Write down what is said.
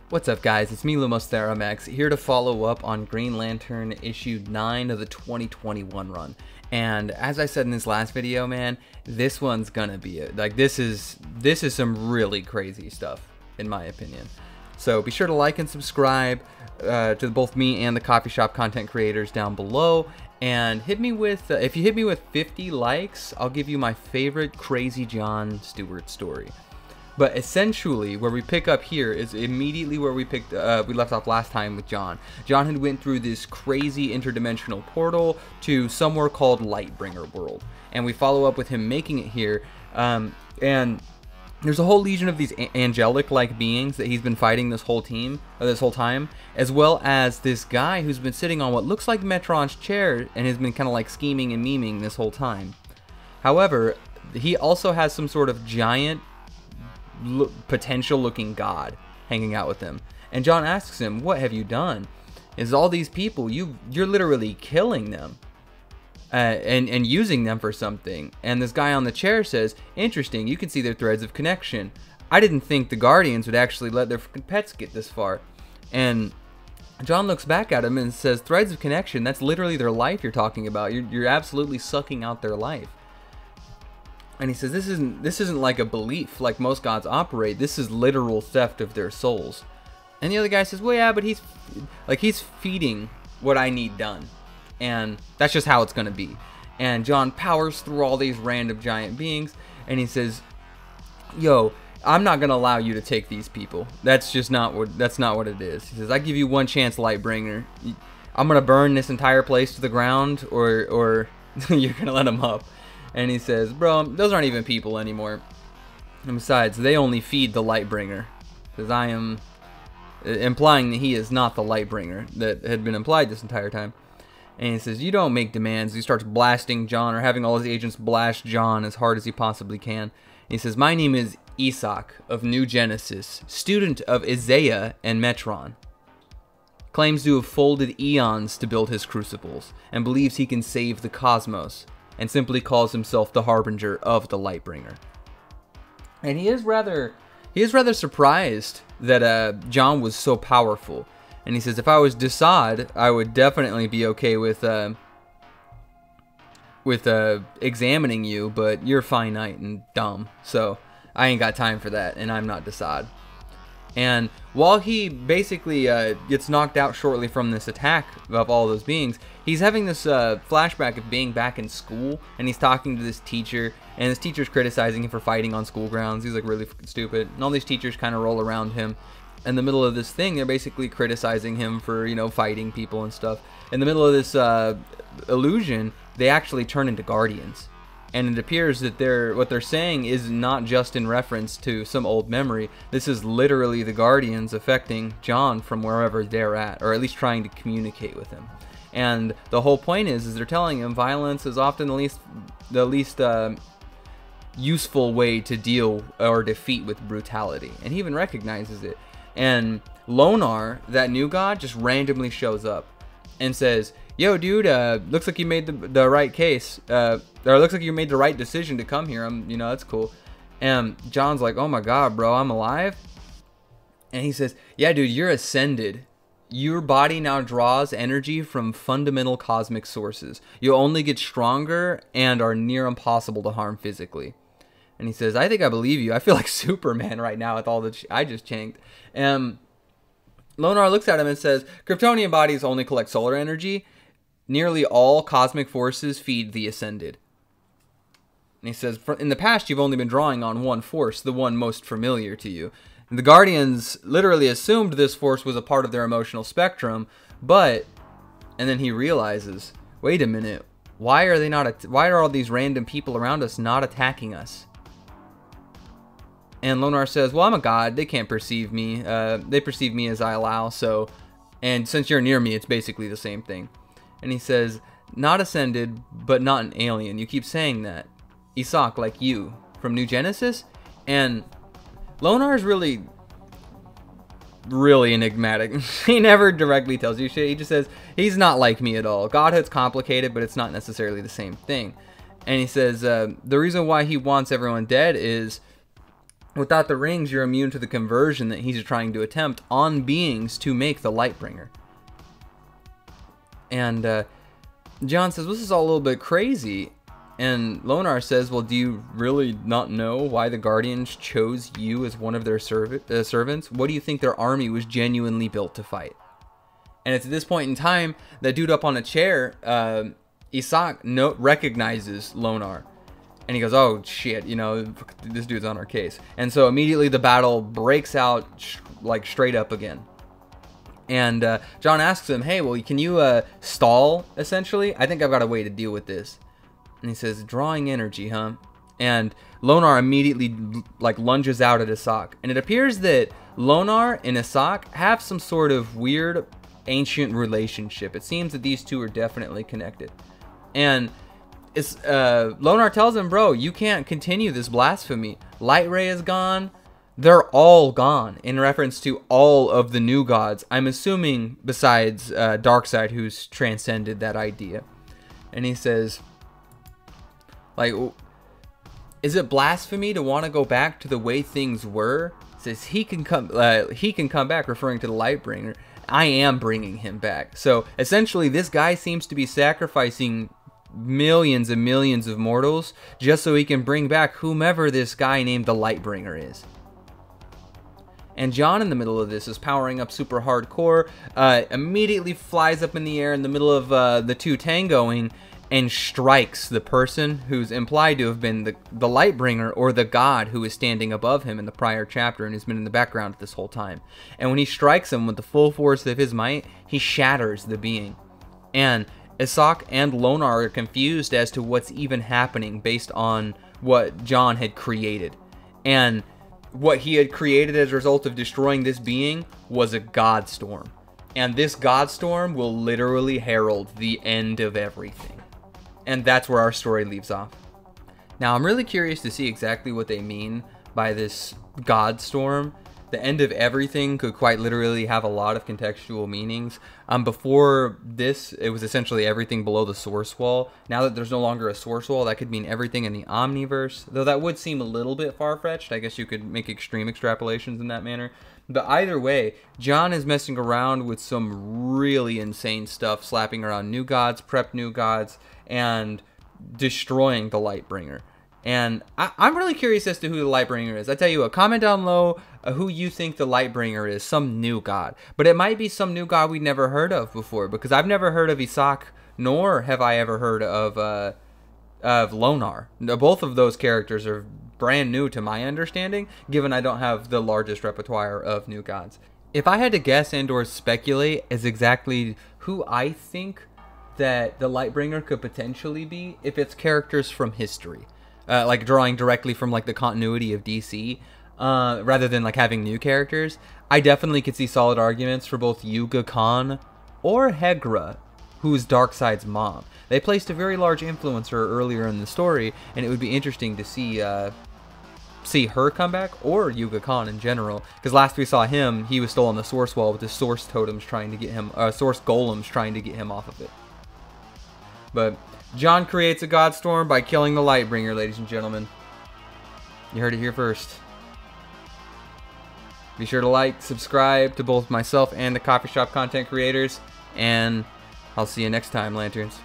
What's up, guys? It's me, Lumos Theramex, here to follow up on Green Lantern issue 9 of the 2021 run. And as I said in this last video, man, this one's gonna be it. Like, this is some really crazy stuff, in my opinion. So be sure to like and subscribe to both me and the coffee shop content creators down below. And hit me with, if you hit me with 50 likes, I'll give you my favorite crazy John Stewart story. But essentially, where we pick up here is immediately where we left off last time with John. John had went through this crazy interdimensional portal to somewhere called Lightbringer World, and we follow up with him making it here. And there's a whole legion of these angelic-like beings that he's been fighting this whole time, as well as this guy who's been sitting on what looks like Metron's chair and has been kind of like scheming and memeing this whole time. However, he also has some sort of giant potential looking god hanging out with him, and John asks him, what have you done? Is all these people, you're literally killing them and using them for something. And this guy on the chair says, interesting, you can see their threads of connection. I didn't think the Guardians would actually let their pets get this far. And John looks back at him and says, threads of connection, that's literally their life you're talking about. You're absolutely sucking out their life. And he says, this isn't like a belief like most gods operate. This is literal theft of their souls. And the other guy says, well, yeah, but he's feeding what I need done. And that's just how it's going to be. And John powers through all these random giant beings, and he says, yo, I'm not going to allow you to take these people. That's not what it is. He says, I give you one chance, Lightbringer. I'm going to burn this entire place to the ground, or you're going to let them up. And he says, bro, those aren't even people anymore. And besides, they only feed the Lightbringer. Because I am implying that he is not the Lightbringer that had been implied this entire time. And he says, you don't make demands. He starts blasting John, or having all his agents blast John as hard as he possibly can. And he says, my name is Isaac of New Genesis, student of Isaiah and Metron. Claims to have folded eons to build his crucibles, and believes he can save the cosmos, and simply calls himself the harbinger of the Lightbringer. And he is rather surprised that John was so powerful. And he says, if I was dceu, I would definitely be okay with examining you, but you're finite and dumb, so I ain't got time for that, and I'm not dceu. And while he basically gets knocked out shortly from this attack of all those beings, he's having this flashback of being back in school, and he's talking to this teacher, and this teacher's criticizing him for fighting on school grounds. He's like really stupid, and all these teachers kind of roll around him. In the middle of this thing, they're basically criticizing him for, you know, fighting people and stuff. In the middle of this illusion, they actually turn into guardians. And it appears that what they're saying is not just in reference to some old memory. This is literally the Guardians affecting John from wherever they're at, or at least trying to communicate with him. And the whole point is they're telling him violence is often the least useful way to deal or defeat with brutality. And he even recognizes it. And Lonar, that new god, just randomly shows up and says, yo, dude, looks like you made the right case, or looks like you made the right decision to come here. You know, that's cool. And John's like, oh my god, bro, I'm alive? And he says, yeah, dude, you're ascended. Your body now draws energy from fundamental cosmic sources. You only get stronger and are near impossible to harm physically. And he says, I think I believe you. I feel like Superman right now with all the I just chanked. And Lonar looks at him and says, Kryptonian bodies only collect solar energy. Nearly all cosmic forces feed the Ascended. And he says, in the past, you've only been drawing on one force, the one most familiar to you. And the Guardians literally assumed this force was a part of their emotional spectrum, but, and then he realizes, wait a minute, why are all these random people around us not attacking us? And Lonar says, well, I'm a god, they can't perceive me, they perceive me as I allow, so, and since you're near me, it's basically the same thing. And he says, not ascended, but not an alien. You keep saying that. Isaac, like you, from New Genesis? And Lonar is really enigmatic. He never directly tells you shit. He just says, he's not like me at all. Godhood's complicated, but it's not necessarily the same thing. And he says, the reason why he wants everyone dead is Without the rings, you're immune to the conversion that he's trying to attempt on beings to make the Lightbringer. And John says, this is all a little bit crazy. And Lonar says, well, do you really not know why the Guardians chose you as one of their servants? What do you think their army was genuinely built to fight? And it's at this point in time, that dude up on a chair, Isaac recognizes Lonar. And he goes, oh, shit, you know, this dude's on our case. And so immediately the battle breaks out, like, straight up again. And John asks him, hey, well, can you stall, essentially? I think I've got a way to deal with this. And he says, drawing energy, huh? And Lonar immediately, like, lunges out at Isaac. And it appears that Lonar and Isaac have some sort of weird, ancient relationship. It seems that these two are definitely connected. And Lonar tells him, bro, you can't continue this blasphemy. Light Ray is gone. They're all gone, in reference to all of the new gods. I'm assuming besides Darkseid, who's transcended that idea. And he says, like, is it blasphemy to want to go back to the way things were? He says he can come back, referring to the Lightbringer. I am bringing him back. So essentially, this guy seems to be sacrificing millions and millions of mortals just so he can bring back whomever this guy named the Lightbringer is. And John, in the middle of this, is powering up super hardcore, immediately flies up in the air in the middle of the two tangoing and strikes the person who's implied to have been the Lightbringer, or the god who is standing above him in the prior chapter and has been in the background this whole time. And when he strikes him with the full force of his might, he shatters the being. And Isaac and Lonar are confused as to what's even happening based on what John had created. And what he had created as a result of destroying this being was a Godstorm. And this Godstorm will literally herald the end of everything. And that's where our story leaves off. Now, I'm really curious to see exactly what they mean by this Godstorm. The end of everything could quite literally have a lot of contextual meanings. Before this, it was essentially everything below the source wall. Now that there's no longer a source wall, that could mean everything in the Omniverse. Though that would seem a little bit far-fetched. I guess you could make extreme extrapolations in that manner. But either way, John is messing around with some really insane stuff, slapping around new gods, prep new gods, and destroying the Lightbringer. And I'm really curious as to who the Lightbringer is. I tell you what, comment down below who you think the Lightbringer is. Some new god. But it might be some new god we've never heard of before. Because I've never heard of Isaac, nor have I ever heard of Lonar. Both of those characters are brand new to my understanding, given I don't have the largest repertoire of new gods. If I had to guess and or speculate as exactly who I think that the Lightbringer could potentially be, if it's characters from history. Like drawing directly from like the continuity of DC, rather than like having new characters, I definitely could see solid arguments for both Yuga Khan or Hegra, who's Darkseid's mom. They placed a very large influence her earlier in the story, and it would be interesting to see her come back, or Yuga Khan in general. Because last we saw him, he was still on the source wall with his source totems trying to get him, source golems trying to get him off of it. But John creates a Godstorm by killing the Lightbringer, ladies and gentlemen. You heard it here first. Be sure to like, subscribe to both myself and the coffee shop content creators, and I'll see you next time, Lanterns.